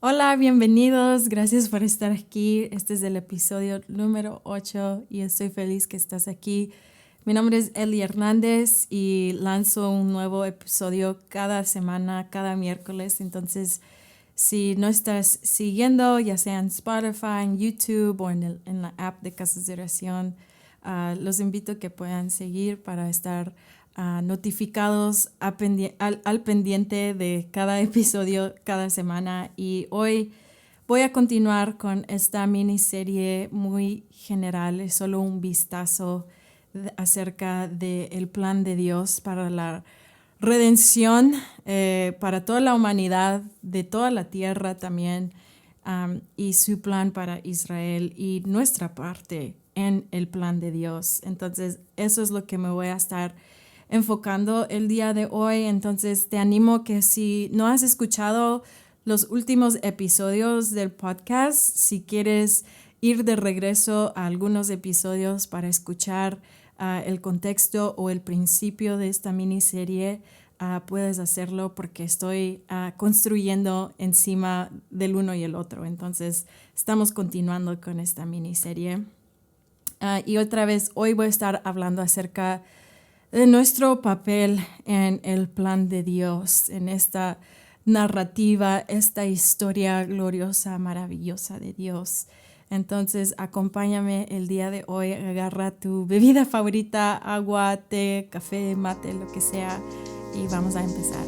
Hola, bienvenidos. Gracias por estar aquí. Este es el episodio número 8 y estoy feliz que estás aquí. Mi nombre es Eli Hernández y lanzo un nuevo episodio cada semana, cada miércoles. Entonces, si no estás siguiendo, ya sea en Spotify, en YouTube o en la app de Casas de Oración, los invito a que puedan seguir para estar notificados al pendiente de cada episodio cada semana. Y hoy voy a continuar con esta miniserie muy general, es solo un vistazo acerca del plan de Dios para la redención, para toda la humanidad, de toda la tierra también, y su plan para Israel y nuestra parte en el plan de Dios. Entonces, eso es lo que me voy a estar enfocando el día de hoy. Entonces, te animo que si no has escuchado los últimos episodios del podcast, si quieres ir de regreso a algunos episodios para escuchar el contexto o el principio de esta miniserie, puedes hacerlo porque estoy construyendo encima del uno y el otro. Entonces, estamos continuando con esta miniserie. Y otra vez, hoy voy a estar hablando acerca de nuestro papel en el plan de Dios, en esta narrativa, esta historia gloriosa, maravillosa de Dios. Entonces, acompáñame el día de hoy, agarra tu bebida favorita, agua, té, café, mate, lo que sea, y vamos a empezar.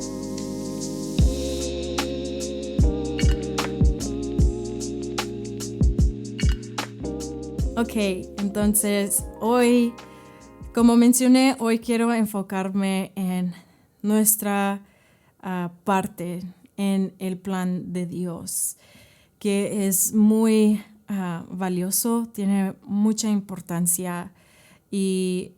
Ok, entonces hoy, como mencioné, hoy quiero enfocarme en nuestra parte en el plan de Dios, que es muy valioso, tiene mucha importancia y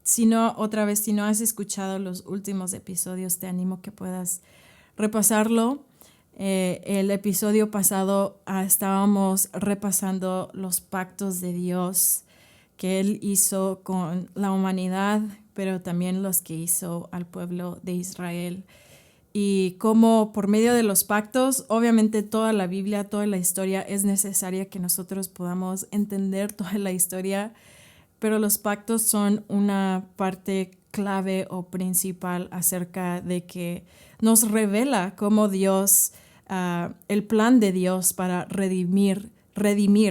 si no has escuchado los últimos episodios, te animo que puedas repasarlo. El episodio pasado estábamos repasando los pactos de Dios que Él hizo con la humanidad, pero también los que hizo al pueblo de Israel. Y cómo por medio de los pactos, obviamente toda la Biblia, toda la historia, es necesaria que nosotros podamos entender toda la historia, pero los pactos son una parte clave o principal acerca de que nos revela cómo Dios, el plan de Dios para redimir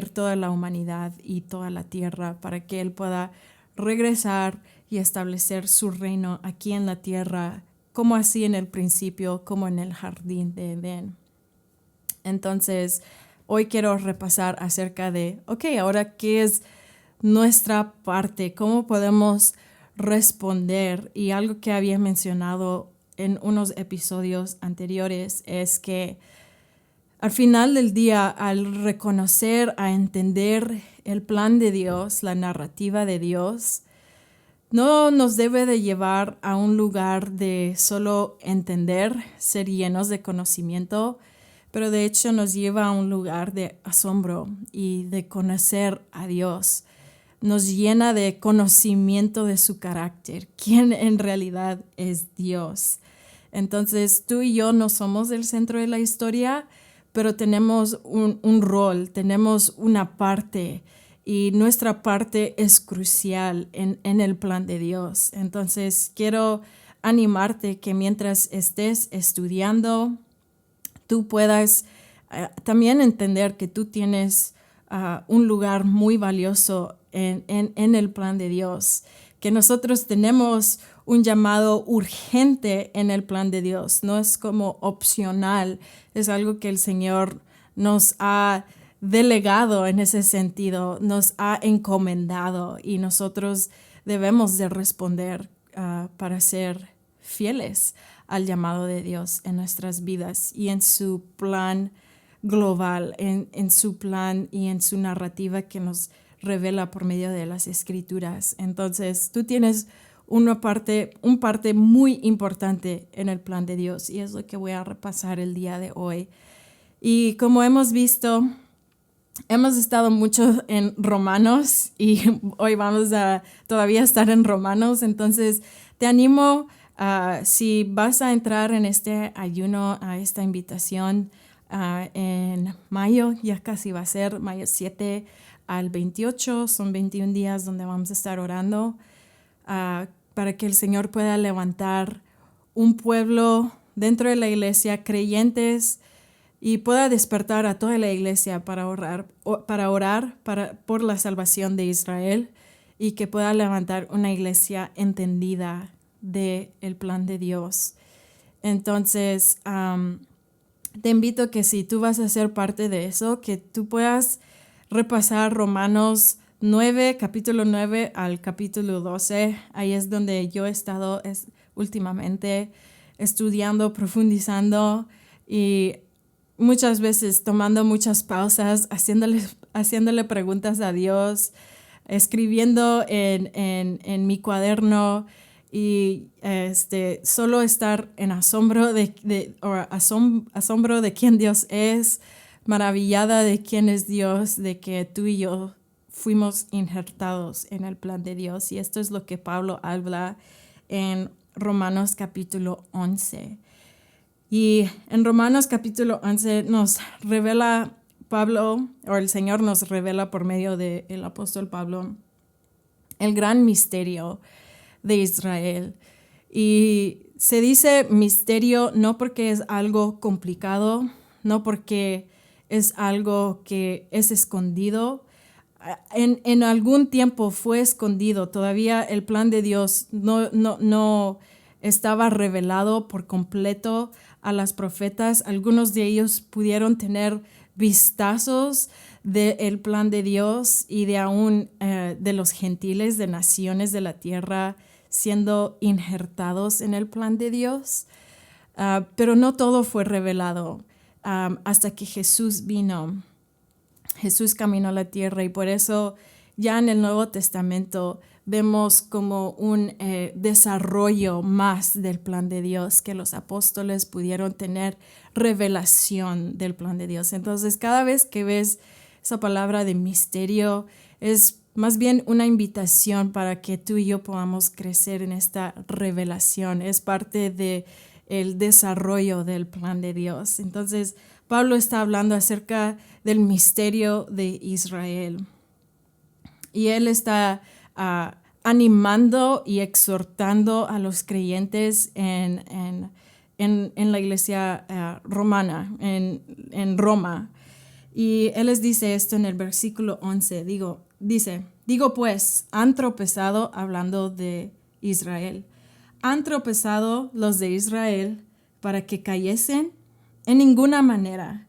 toda la humanidad y toda la tierra, para que Él pueda regresar y establecer su reino aquí en la tierra, como así en el principio, como en el jardín de Edén. Entonces, hoy quiero repasar acerca de, ahora, ¿qué es nuestra parte? ¿Cómo podemos responder? Y algo que había mencionado en unos episodios anteriores es que al final del día, al reconocer, a entender el plan de Dios, la narrativa de Dios, no nos debe de llevar a un lugar de solo entender, ser llenos de conocimiento, pero de hecho nos lleva a un lugar de asombro y de conocer a Dios. Nos llena de conocimiento de su carácter, quién en realidad es Dios. Entonces, tú y yo no somos el centro de la historia, pero tenemos un rol, tenemos una parte, y nuestra parte es crucial en el plan de Dios. Entonces, quiero animarte que mientras estés estudiando, tú puedas también entender que tú tienes un lugar muy valioso en el plan de Dios, que nosotros tenemos un llamado urgente en el plan de Dios, no es como opcional, es algo que el Señor nos ha delegado en ese sentido, nos ha encomendado y nosotros debemos de responder para ser fieles al llamado de Dios en nuestras vidas y en su plan global, en su plan y en su narrativa que nos revela por medio de las Escrituras. Entonces, tú tienes un parte muy importante en el plan de Dios y es lo que voy a repasar el día de hoy. Y como hemos visto, hemos estado mucho en Romanos y hoy vamos a todavía estar en Romanos. Entonces, te animo, si vas a entrar en este ayuno, a esta invitación, en mayo, ya casi va a ser mayo 7 al 28, son 21 días donde vamos a estar orando para que el Señor pueda levantar un pueblo dentro de la iglesia, creyentes, y pueda despertar a toda la iglesia para orar por la salvación de Israel y que pueda levantar una iglesia entendida del plan de Dios. Entonces, te invito que si tú vas a ser parte de eso, que tú puedas repasar Romanos 9, capítulo 9 al capítulo 12. Ahí es donde yo he estado últimamente estudiando, profundizando y muchas veces tomando muchas pausas, haciéndole preguntas a Dios, escribiendo en mi cuaderno y solo estar en asombro de quién Dios es, maravillada de quién es Dios, de que tú y yo fuimos injertados en el plan de Dios. Y esto es lo que Pablo habla en Romanos capítulo 11. Y en Romanos capítulo 11 nos revela Pablo, o el Señor nos revela por medio del apóstol Pablo, el gran misterio de Israel. Y se dice misterio no porque es algo complicado, no porque es algo que es escondido. En algún tiempo fue escondido, todavía el plan de Dios no estaba revelado por completo a las profetas. Algunos de ellos pudieron tener vistazos del plan de Dios y de aún de los gentiles, de naciones de la tierra siendo injertados en el plan de Dios. Pero no todo fue revelado hasta que Jesús vino. Jesús caminó a la tierra y por eso ya en el Nuevo Testamento vemos como un desarrollo más del plan de Dios, que los apóstoles pudieron tener revelación del plan de Dios. Entonces, cada vez que ves esa palabra de misterio, es más bien una invitación para que tú y yo podamos crecer en esta revelación. Es parte del desarrollo del plan de Dios. Entonces, Pablo está hablando acerca del misterio de Israel. Y él está animando y exhortando a los creyentes en la iglesia romana, en Roma. Y él les dice esto en el versículo 11. Digo pues, han tropezado, hablando de Israel, han tropezado los de Israel para que cayesen en ninguna manera,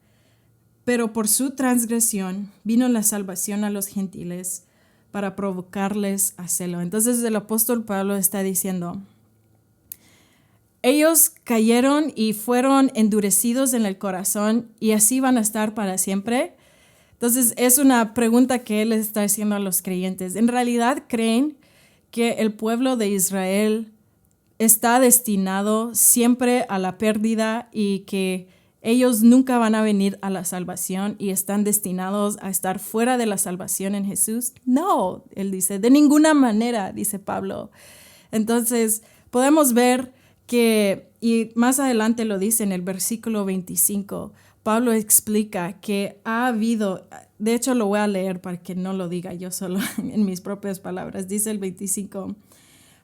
pero por su transgresión vino la salvación a los gentiles para provocarles a celo. Entonces el apóstol Pablo está diciendo, ellos cayeron y fueron endurecidos en el corazón y así van a estar para siempre. Entonces es una pregunta que él está haciendo a los creyentes. ¿En realidad creen que el pueblo de Israel está destinado siempre a la pérdida y que ellos nunca van a venir a la salvación y están destinados a estar fuera de la salvación en Jesús? No, él dice, de ninguna manera, dice Pablo. Entonces podemos ver que, y más adelante lo dice en el versículo 25, Pablo explica que ha habido, de hecho lo voy a leer para que no lo diga yo solo en mis propias palabras, dice el 25,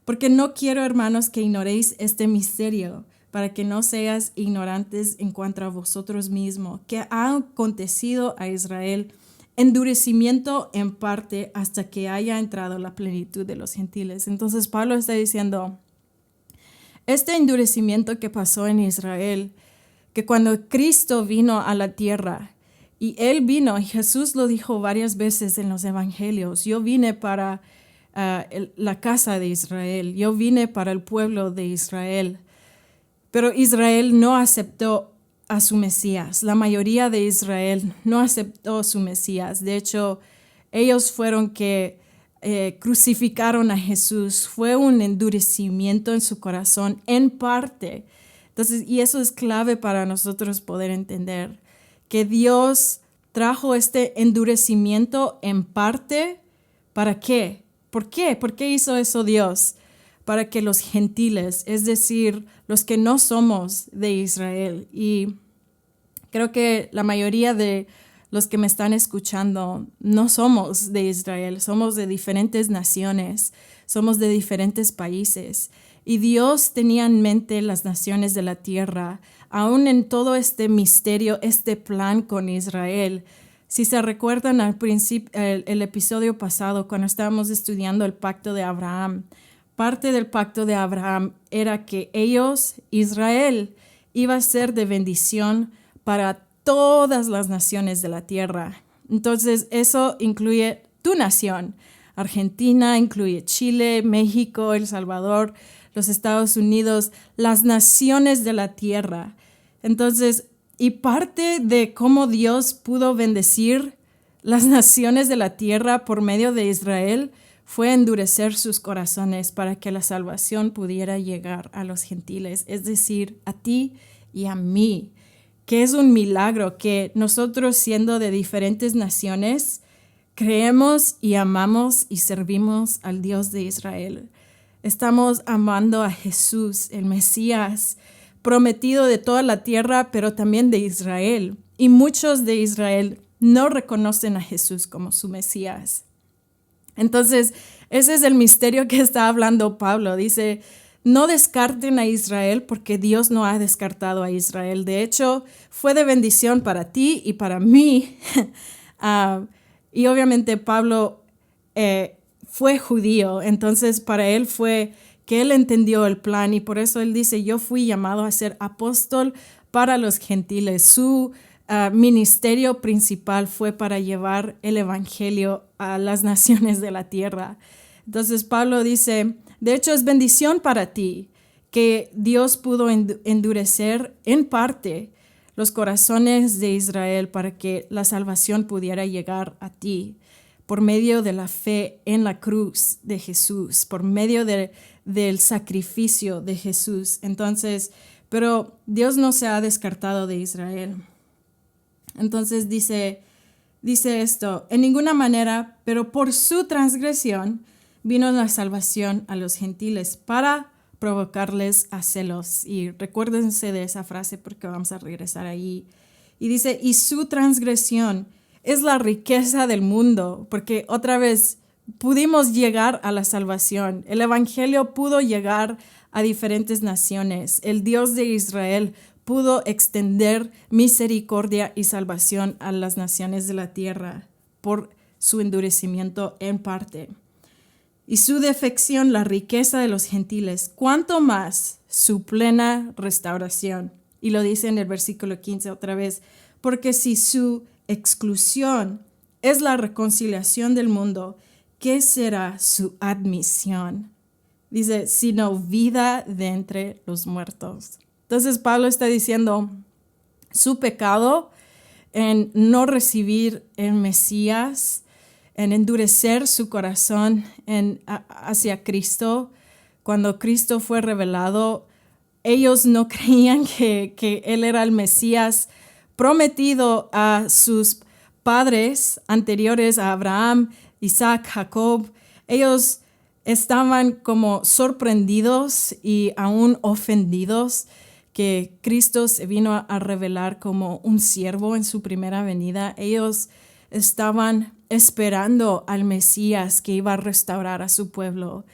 porque no quiero, hermanos, que ignoréis este misterio, para que no seas ignorantes en cuanto a vosotros mismos, que ha acontecido a Israel endurecimiento en parte hasta que haya entrado la plenitud de los gentiles. Entonces Pablo está diciendo, este endurecimiento que pasó en Israel, que cuando Cristo vino a la tierra, y Él vino, y Jesús lo dijo varias veces en los evangelios, yo vine para la casa de Israel, yo vine para el pueblo de Israel. Pero Israel no aceptó a su Mesías. La mayoría de Israel no aceptó a su Mesías. De hecho, ellos fueron que crucificaron a Jesús. Fue un endurecimiento en su corazón, en parte. Entonces, y eso es clave para nosotros poder entender que Dios trajo este endurecimiento en parte. ¿Para qué? ¿Por qué? ¿Por qué hizo eso Dios? Para que los gentiles, es decir, los que no somos de Israel y Creo que la mayoría de los que me están escuchando no somos de Israel, somos de diferentes naciones, somos de diferentes países. Y Dios tenía en mente las naciones de la tierra, aún en todo este misterio, este plan con Israel. Si se recuerdan al principio, el episodio pasado, cuando estábamos estudiando el pacto de Abraham, parte del pacto de Abraham era que ellos, Israel, iba a ser de bendición para todas las naciones de la tierra. Entonces, eso incluye tu nación. Argentina, incluye Chile, México, El Salvador, los Estados Unidos, las naciones de la tierra. Entonces, y parte de cómo Dios pudo bendecir las naciones de la tierra por medio de Israel fue endurecer sus corazones para que la salvación pudiera llegar a los gentiles, es decir, a ti y a mí, que es un milagro que nosotros, siendo de diferentes naciones, creemos y amamos y servimos al Dios de Israel. Estamos amando a Jesús, el Mesías, prometido de toda la tierra, pero también de Israel. Y muchos de Israel no reconocen a Jesús como su Mesías. Entonces, ese es el misterio que está hablando Pablo. Dice, no descarten a Israel porque Dios no ha descartado a Israel. De hecho, fue de bendición para ti y para mí. Y obviamente Pablo fue judío, entonces para él fue que él entendió el plan y por eso él dice, yo fui llamado a ser apóstol para los gentiles. Su ministerio principal fue para llevar el evangelio a las naciones de la tierra. Entonces Pablo dice, de hecho es bendición para ti que Dios pudo endurecer en parte los corazones de Israel para que la salvación pudiera llegar a ti por medio de la fe en la cruz de Jesús, por medio del sacrificio de Jesús. Entonces, pero Dios no se ha descartado de Israel. Entonces dice esto, en ninguna manera, pero por su transgresión vino la salvación a los gentiles para provocarles a celos. Y recuérdense de esa frase porque vamos a regresar ahí. Y dice, y su transgresión es la riqueza del mundo, porque otra vez pudimos llegar a la salvación. El evangelio pudo llegar a diferentes naciones. El Dios de Israel pudo extender misericordia y salvación a las naciones de la tierra por su endurecimiento en parte. Y su defección, la riqueza de los gentiles, cuánto más su plena restauración. Y lo dice en el versículo 15 otra vez, porque si su exclusión es la reconciliación del mundo, ¿qué será su admisión? Dice, sino vida de entre los muertos. Entonces Pablo está diciendo, su pecado en no recibir el Mesías, en endurecer su corazón hacia Cristo, cuando Cristo fue revelado, ellos no creían que Él era el Mesías prometido a sus padres anteriores, a Abraham, Isaac, Jacob. Ellos estaban como sorprendidos y aún ofendidos que Cristo se vino a revelar como un siervo en su primera venida. Ellos estaban esperando al Mesías que iba a restaurar a su pueblo.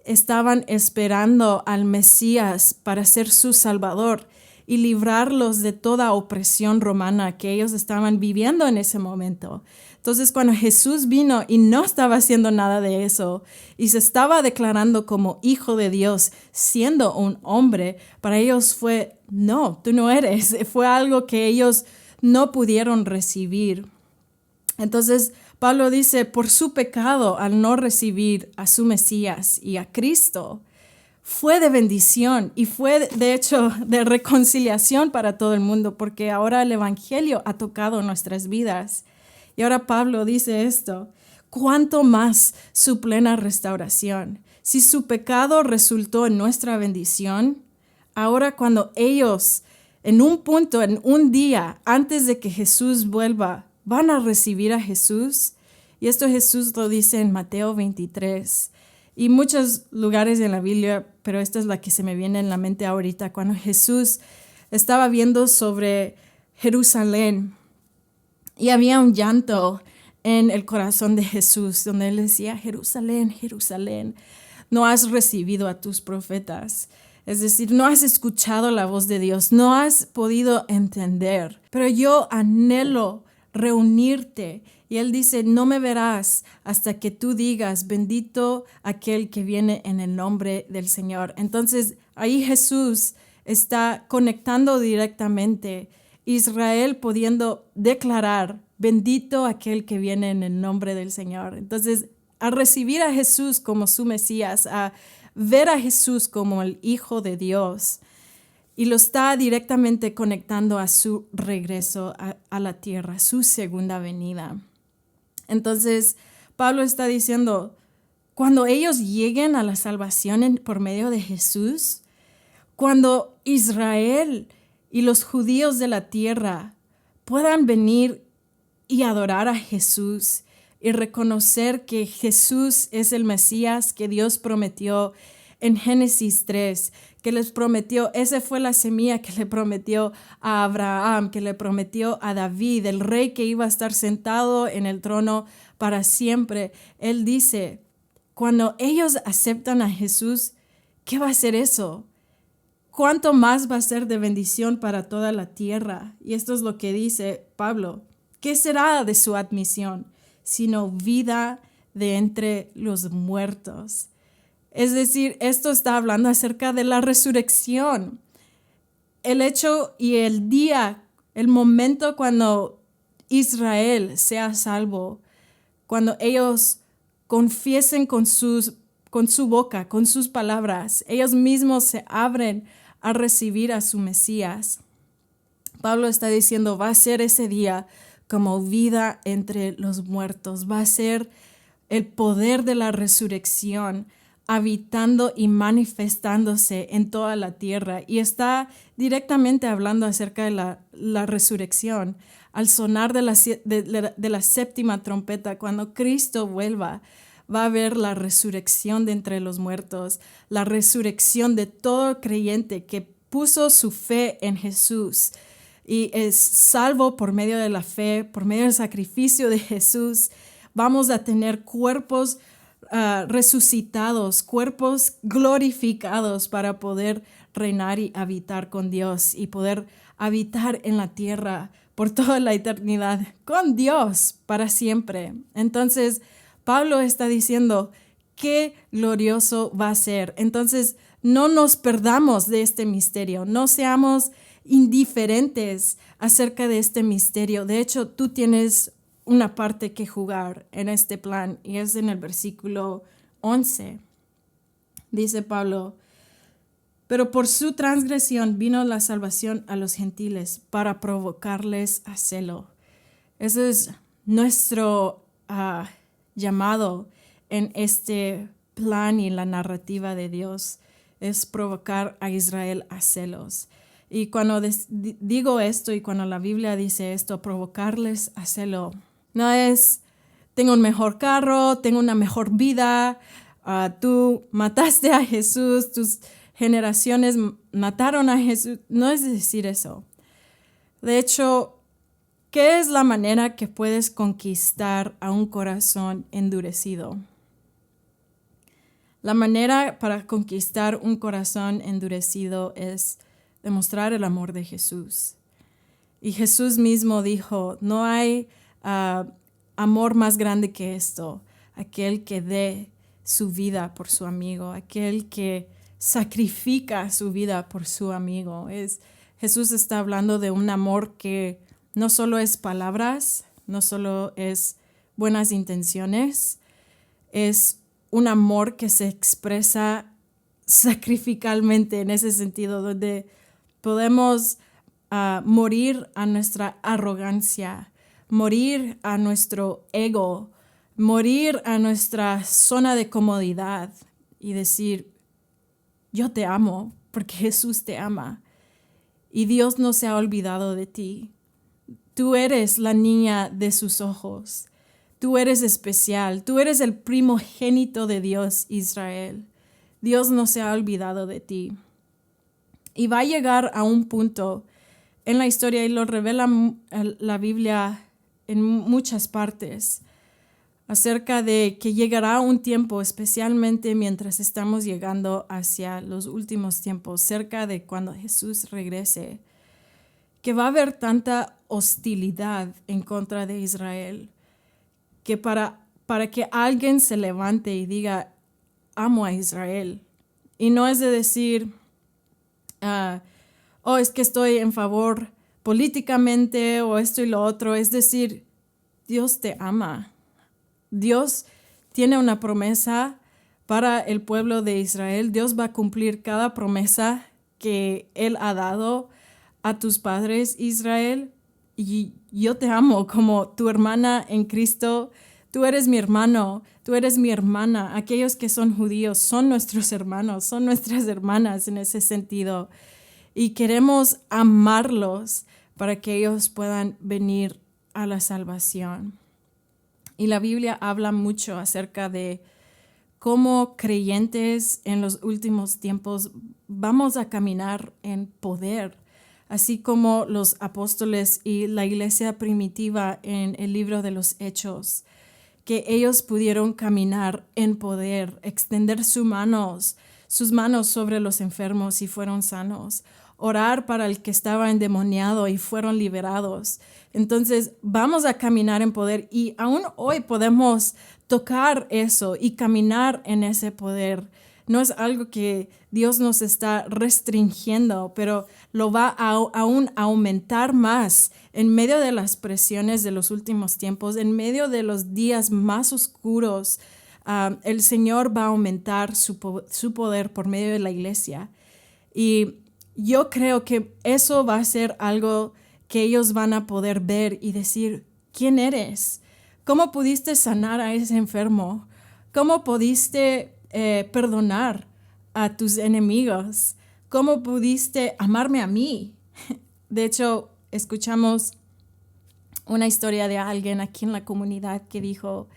Estaban esperando al Mesías para ser su Salvador y librarlos de toda opresión romana que ellos estaban viviendo en ese momento. Entonces, cuando Jesús vino y no estaba haciendo nada de eso y se estaba declarando como hijo de Dios, siendo un hombre, para ellos fue, no, tú no eres. Fue algo que ellos no pudieron recibir. Entonces, Pablo dice, por su pecado al no recibir a su Mesías y a Cristo, fue de bendición y fue de hecho de reconciliación para todo el mundo, porque ahora el evangelio ha tocado nuestras vidas. Y ahora Pablo dice esto, ¿cuánto más su plena restauración? Si su pecado resultó en nuestra bendición, ahora cuando ellos en un punto, en un día, antes de que Jesús vuelva, van a recibir a Jesús. Y esto Jesús lo dice en Mateo 23 y muchos lugares en la Biblia, pero esta es la que se me viene en la mente ahorita, cuando Jesús estaba viendo sobre Jerusalén. Y había un llanto en el corazón de Jesús, donde él decía, Jerusalén, Jerusalén, no has recibido a tus profetas. Es decir, no has escuchado la voz de Dios, no has podido entender. Pero yo anhelo reunirte. Y él dice, no me verás hasta que tú digas, bendito aquel que viene en el nombre del Señor. Entonces, ahí Jesús está conectando directamente. Israel pudiendo declarar, bendito aquel que viene en el nombre del Señor. Entonces, al recibir a Jesús como su Mesías, a ver a Jesús como el Hijo de Dios, y lo está directamente conectando a su regreso a la tierra, su segunda venida. Entonces, Pablo está diciendo, cuando ellos lleguen a la salvación por medio de Jesús, cuando Israel y los judíos de la tierra puedan venir y adorar a Jesús y reconocer que Jesús es el Mesías que Dios prometió en Génesis 3, que les prometió, esa fue la semilla que le prometió a Abraham, que le prometió a David, el rey que iba a estar sentado en el trono para siempre. Él dice, cuando ellos aceptan a Jesús, ¿qué va a ser eso? ¿Cuánto más va a ser de bendición para toda la tierra? Y esto es lo que dice Pablo. ¿Qué será de su admisión? Sino vida de entre los muertos. Es decir, esto está hablando acerca de la resurrección. El hecho y el día, el momento cuando Israel sea salvo, cuando ellos confiesen con su boca, con sus palabras, ellos mismos se abren a recibir a su Mesías. Pablo está diciendo, va a ser ese día como vida entre los muertos, va a ser el poder de la resurrección habitando y manifestándose en toda la tierra. Y está directamente hablando acerca de la resurrección. Al sonar de la séptima trompeta, cuando Cristo vuelva, va a haber la resurrección de entre los muertos, la resurrección de todo creyente que puso su fe en Jesús y es salvo por medio de la fe, por medio del sacrificio de Jesús. Vamos a tener cuerpos resucitados, cuerpos glorificados para poder reinar y habitar con Dios y poder habitar en la tierra por toda la eternidad con Dios para siempre. Entonces, Pablo está diciendo qué glorioso va a ser. Entonces, no nos perdamos de este misterio, no seamos indiferentes acerca de este misterio. De hecho, tú tienes una parte que jugar en este plan y es en el versículo 11. Dice Pablo, pero por su transgresión vino la salvación a los gentiles para provocarles a celo. Ese es nuestro llamado en este plan y la narrativa de Dios, es provocar a Israel a celos. Y cuando digo esto y cuando la Biblia dice esto, provocarles a celo, no es, tengo un mejor carro, tengo una mejor vida, tú mataste a Jesús, tus generaciones mataron a Jesús. No es decir eso. De hecho, ¿qué es la manera que puedes conquistar a un corazón endurecido? La manera para conquistar un corazón endurecido es demostrar el amor de Jesús. Y Jesús mismo dijo, no hay amor más grande que esto, aquel que dé su vida por su amigo, aquel que sacrifica su vida por su amigo. Jesús está hablando de un amor que no solo es palabras, no solo es buenas intenciones, es un amor que se expresa sacrificalmente en ese sentido, donde podemos morir a nuestra arrogancia, morir a nuestro ego, morir a nuestra zona de comodidad y decir, yo te amo porque Jesús te ama y Dios no se ha olvidado de ti. Tú eres la niña de sus ojos. Tú eres especial. Tú eres el primogénito de Dios, Israel. Dios no se ha olvidado de ti. Y va a llegar a un punto en la historia y lo revela la Biblia en muchas partes, acerca de que llegará un tiempo, especialmente mientras estamos llegando hacia los últimos tiempos, cerca de cuando Jesús regrese, que va a haber tanta hostilidad en contra de Israel, que para que alguien se levante y diga, amo a Israel, y no es de decir, es que estoy en favor políticamente o esto y lo otro, es decir, Dios te ama. Dios tiene una promesa para el pueblo de Israel. Dios va a cumplir cada promesa que Él ha dado a tus padres, Israel. Y yo te amo como tu hermana en Cristo. Tú eres mi hermano, tú eres mi hermana. Aquellos que son judíos son nuestros hermanos, son nuestras hermanas en ese sentido. Y queremos amarlos para que ellos puedan venir a la salvación. Y la Biblia habla mucho acerca de cómo creyentes en los últimos tiempos vamos a caminar en poder, así como los apóstoles y la iglesia primitiva en el libro de los Hechos, que ellos pudieron caminar en poder, extender sus manos sobre los enfermos y fueron sanos, orar para el que estaba endemoniado y fueron liberados. Entonces vamos a caminar en poder y aún hoy podemos tocar eso y caminar en ese poder. No es algo que Dios nos está restringiendo, pero lo va a aún aumentar más en medio de las presiones de los últimos tiempos, en medio de los días más oscuros. El Señor va a aumentar su poder por medio de la iglesia. Y yo creo que eso va a ser algo que ellos van a poder ver y decir, ¿quién eres? ¿Cómo pudiste sanar a ese enfermo? ¿Cómo pudiste perdonar a tus enemigos? ¿Cómo pudiste amarme a mí? De hecho, escuchamos una historia de alguien aquí en la comunidad que dijo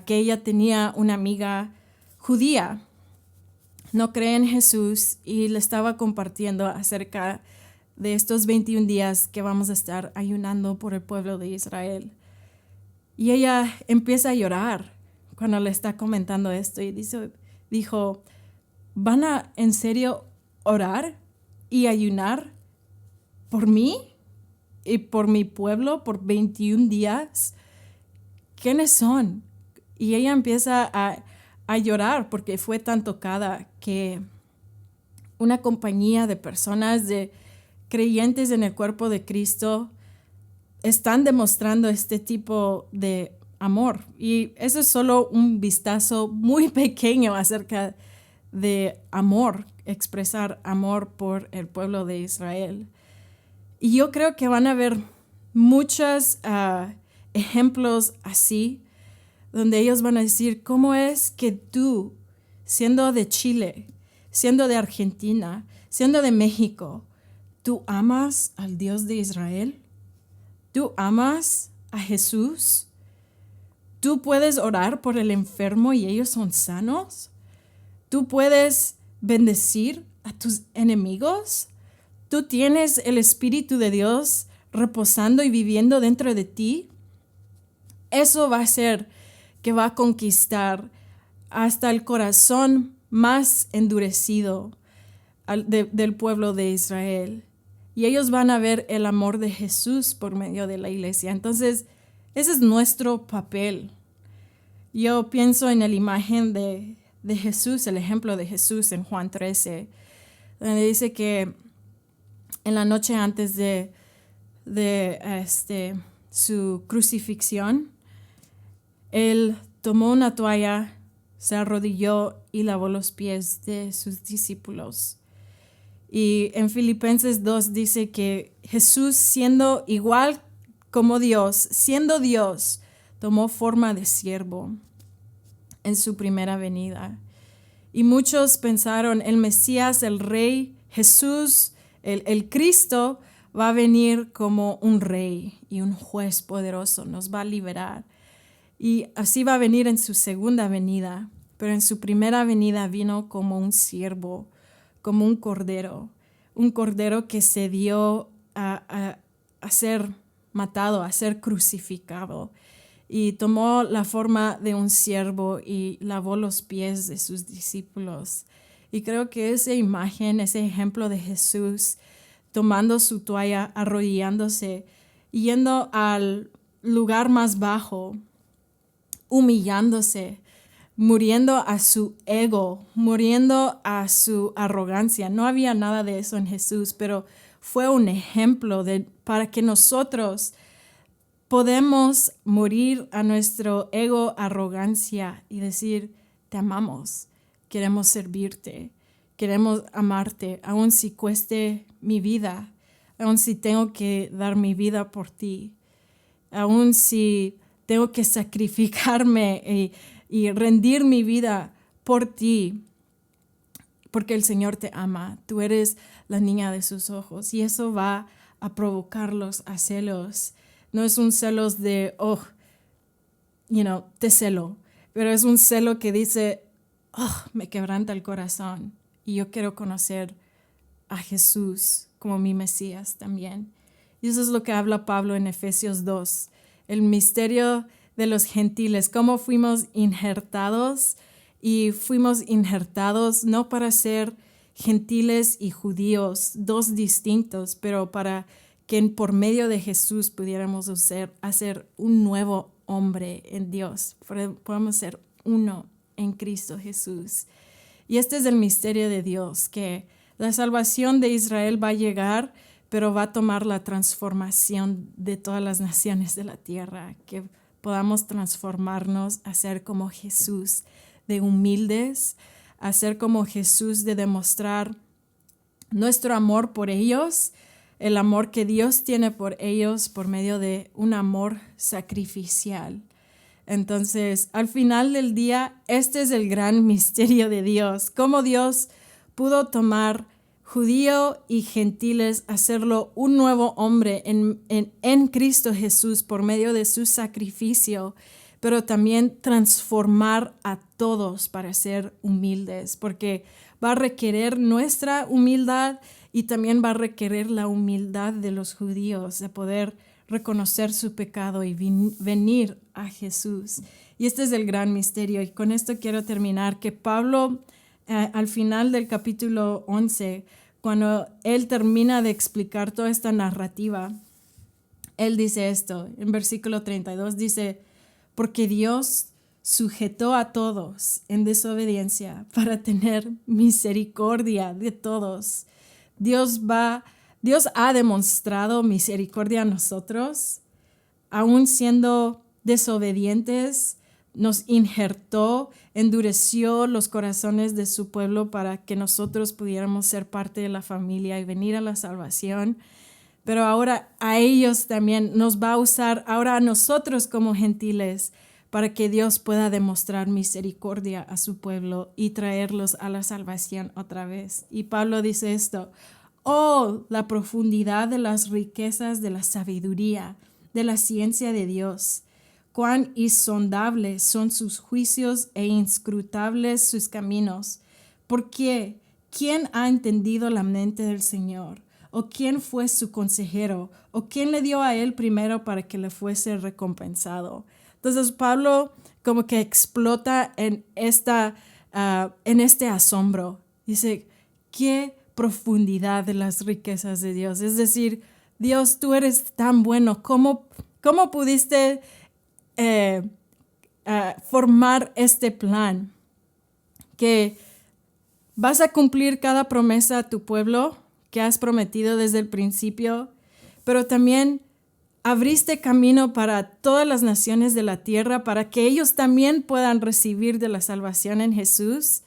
que ella tenía una amiga judía, no cree en Jesús y le estaba compartiendo acerca de estos 21 días que vamos a estar ayunando por el pueblo de Israel. Y ella empieza a llorar cuando le está comentando esto y dijo, ¿van a en serio orar y ayunar por mí y por mi pueblo por 21 días? ¿Quiénes son? Y ella empieza a llorar porque fue tan tocada que una compañía de personas, de creyentes en el cuerpo de Cristo, están demostrando este tipo de amor. Y eso es solo un vistazo muy pequeño acerca de amor, expresar amor por el pueblo de Israel. Y yo creo que van a haber muchos ejemplos así, donde ellos van a decir, ¿cómo es que tú, siendo de Chile, siendo de Argentina, siendo de México, tú amas al Dios de Israel? ¿Tú amas a Jesús? ¿Tú puedes orar por el enfermo y ellos son sanos? ¿Tú puedes bendecir a tus enemigos? ¿Tú tienes el Espíritu de Dios reposando y viviendo dentro de ti? Eso va a ser que va a conquistar hasta el corazón más endurecido del pueblo de Israel. Y ellos van a ver el amor de Jesús por medio de la iglesia. Entonces, ese es nuestro papel. Yo pienso en la imagen de Jesús, el ejemplo de Jesús en Juan 13, donde dice que en la noche antes de su crucifixión, Él tomó una toalla, se arrodilló y lavó los pies de sus discípulos. Y en Filipenses 2 dice que Jesús, siendo igual como Dios, siendo Dios, tomó forma de siervo en su primera venida. Y muchos pensaron, el Mesías, el Rey, Jesús, el Cristo, va a venir como un rey y un juez poderoso, nos va a liberar. Y así va a venir en su segunda venida, pero en su primera venida vino como un siervo, como un cordero que se dio a ser matado, a ser crucificado. Y tomó la forma de un siervo y lavó los pies de sus discípulos. Y creo que esa imagen, ese ejemplo de Jesús tomando su toalla, arrodillándose, yendo al lugar más bajo, humillándose, muriendo a su ego, muriendo a su arrogancia. No había nada de eso en Jesús, pero fue un ejemplo para que nosotros podemos morir a nuestro ego, arrogancia y decir, te amamos, queremos servirte, queremos amarte, aun si cueste mi vida, aun si tengo que dar mi vida por ti, aun si tengo que sacrificarme y rendir mi vida por ti, porque el Señor te ama, tú eres la niña de sus ojos y eso va a provocarlos a celos. No es un celos de, te celo, pero es un celo que dice, me quebranta el corazón y yo quiero conocer a Jesús como mi Mesías también. Y eso es lo que habla Pablo en Efesios 2, el misterio de los gentiles, cómo fuimos injertados y fuimos injertados no para ser gentiles y judíos, dos distintos, pero para que por medio de Jesús pudiéramos hacer un nuevo hombre en Dios. Podemos ser uno en Cristo Jesús. Y este es el misterio de Dios, que la salvación de Israel va a llegar, pero va a tomar la transformación de todas las naciones de la tierra, que podamos transformarnos a ser como Jesús, de humildes, a ser como Jesús, de demostrar nuestro amor por ellos, el amor que Dios tiene por ellos por medio de un amor sacrificial. Entonces, al final del día, este es el gran misterio de Dios, cómo Dios pudo tomar judío y gentiles, hacerlo un nuevo hombre en Cristo Jesús por medio de su sacrificio, pero también transformar a todos para ser humildes, porque va a requerir nuestra humildad y también va a requerir la humildad de los judíos, de poder reconocer su pecado y venir a Jesús. Y este es el gran misterio. Y con esto quiero terminar, que Pablo, al final del capítulo 11, cuando él termina de explicar toda esta narrativa, él dice esto, en versículo 32, dice, porque Dios sujetó a todos en desobediencia para tener misericordia de todos. Dios ha demostrado misericordia a nosotros, aún siendo desobedientes, nos injertó, endureció los corazones de su pueblo para que nosotros pudiéramos ser parte de la familia y venir a la salvación. Pero ahora a ellos también nos va a usar, ahora a nosotros como gentiles, para que Dios pueda demostrar misericordia a su pueblo y traerlos a la salvación otra vez. Y Pablo dice esto, la profundidad de las riquezas de la sabiduría, de la ciencia de Dios. Cuán insondables son sus juicios e inscrutables sus caminos. ¿Por qué? ¿Quién ha entendido la mente del Señor? ¿O quién fue su consejero? ¿O quién le dio a él primero para que le fuese recompensado? Entonces Pablo como que explota en este asombro. Dice, qué profundidad de las riquezas de Dios. Es decir, Dios, tú eres tan bueno. ¿Cómo pudiste formar este plan? Que vas a cumplir cada promesa a tu pueblo que has prometido desde el principio, pero también abriste camino para todas las naciones de la tierra para que ellos también puedan recibir de la salvación en Jesús.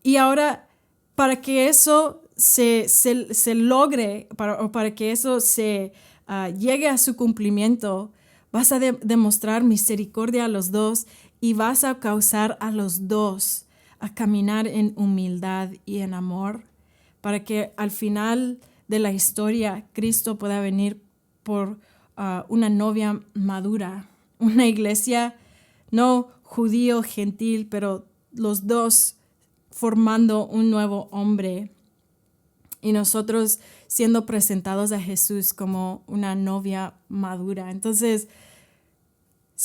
Y ahora, para que eso se logre, para que eso llegue a su cumplimiento, vas a demostrar misericordia a los dos y vas a causar a los dos a caminar en humildad y en amor, para que al final de la historia Cristo pueda venir por una novia madura, una iglesia no judío, gentil, pero los dos formando un nuevo hombre. y nosotros siendo presentados a Jesús como una novia madura. Entonces,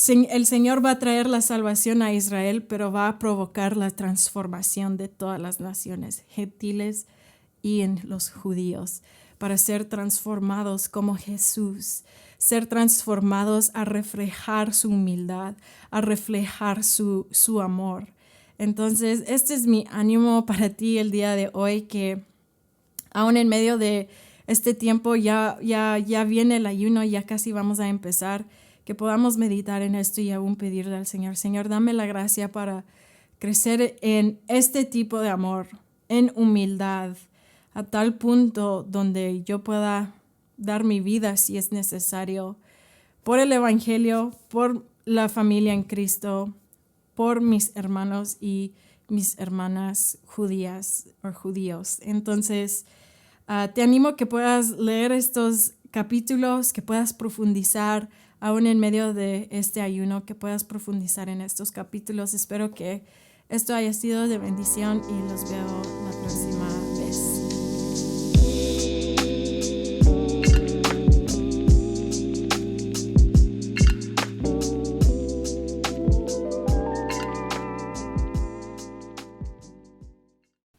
el Señor va a traer la salvación a Israel, pero va a provocar la transformación de todas las naciones, gentiles y en los judíos, para ser transformados como Jesús, ser transformados a reflejar su humildad, a reflejar su amor. Entonces, este es mi ánimo para ti el día de hoy, que aún en medio de este tiempo ya viene el ayuno, ya casi vamos a empezar, que podamos meditar en esto y aún pedirle al Señor, Señor, dame la gracia para crecer en este tipo de amor, en humildad, a tal punto donde yo pueda dar mi vida si es necesario, por el Evangelio, por la familia en Cristo, por mis hermanos y mis hermanas judías o judíos. Entonces, te animo a que puedas leer estos capítulos, que puedas profundizar aún en medio de este ayuno, que puedas profundizar en estos capítulos. Espero que esto haya sido de bendición y los veo la próxima.